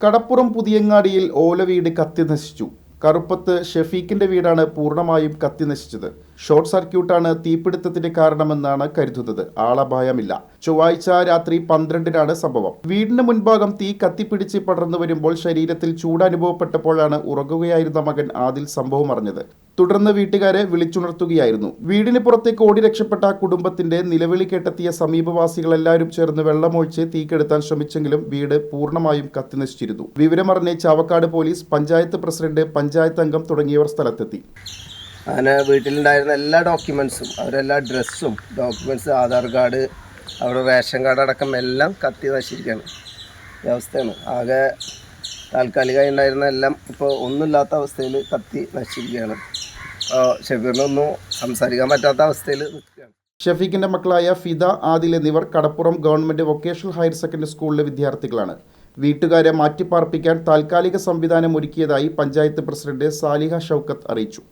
കടപ്പുറം പുതിയങ്ങാടിയിൽ ഓലവീട് കത്തിനശിച്ചു. കറുപ്പത്ത് ഷെഫീഖിന്റെ വീടാണ് പൂർണ്ണമായും കത്തിനശിച്ചത്. ഷോർട്ട് സർക്യൂട്ടാണ് തീപിടുത്തത്തിന് കാരണമെന്നാണ് കരുതുന്നത്. ആളപായമില്ല. ചൊവ്വാഴ്ച രാത്രി 12-നാണ് സംഭവം. വീടിന് മുൻഭാഗം തീ കത്തിപ്പിടിച്ച് പടർന്നു വരുമ്പോൾ ശരീരത്തിൽ ചൂട് അനുഭവപ്പെട്ടപ്പോഴാണ് ഉറങ്ങുകയായിരുന്ന മകൻ ആദിൽ സംഭവം അറിഞ്ഞത്. തുടർന്ന് വീട്ടുകാരെ വിളിച്ചുണർത്തുകയായിരുന്നു. വീടിന് പുറത്തേക്ക് ഓടി രക്ഷപ്പെട്ട കുടുംബത്തിന്റെ നിലവിളി കേട്ടെത്തിയ സമീപവാസികളെല്ലാവരും ചേർന്ന് വെള്ളമൊഴിച്ച് തീ കെടുത്താൻ ശ്രമിച്ചെങ്കിലും വീട് പൂർണ്ണമായും കത്തിനശിച്ചിരുന്നു. വിവരമറിഞ്ഞ് ചാവക്കാട് പോലീസ്, പഞ്ചായത്ത് പ്രസിഡന്റ്, പഞ്ചായത്ത് അംഗം തുടങ്ങിയവർ സ്ഥലത്തെത്തി. അങ്ങനെ വീട്ടിലുണ്ടായിരുന്ന എല്ലാ ഡോക്യുമെൻസും, അവരെല്ലാ ഡ്രസ്സും, ഡോക്യുമെൻറ്റ്സ്, ആധാർ കാർഡ്, അവരുടെ റേഷൻ കാർഡ് അടക്കം എല്ലാം കത്തി നശിച്ചിരിക്കുകയാണ്. ഈ അവസ്ഥയാണ്. ആകെ താൽക്കാലികമായി ഉണ്ടായിരുന്ന എല്ലാം ഇപ്പോൾ ഒന്നുമില്ലാത്ത അവസ്ഥയിൽ കത്തി നശിച്ചിരിക്കുകയാണ്. ഷെഫീറിനൊന്നും സംസാരിക്കാൻ പറ്റാത്ത അവസ്ഥയിൽ നിൽക്കുകയാണ്. ഷെഫീഖിന്റെ മക്കളായ ഫിദ, ആദിൽ എന്നിവർ കടപ്പുറം ഗവൺമെന്റ് വൊക്കേഷണൽ ഹയർ സെക്കൻഡറി സ്കൂളിലെ വിദ്യാർത്ഥികളാണ്. വീട്ടുകാരെ മാറ്റിപ്പാർപ്പിക്കാൻ താൽക്കാലിക സംവിധാനം ഒരുക്കിയതായി പഞ്ചായത്ത് പ്രസിഡന്റ് സാലിഹ ഷൗക്കത്ത് അറിയിച്ചു.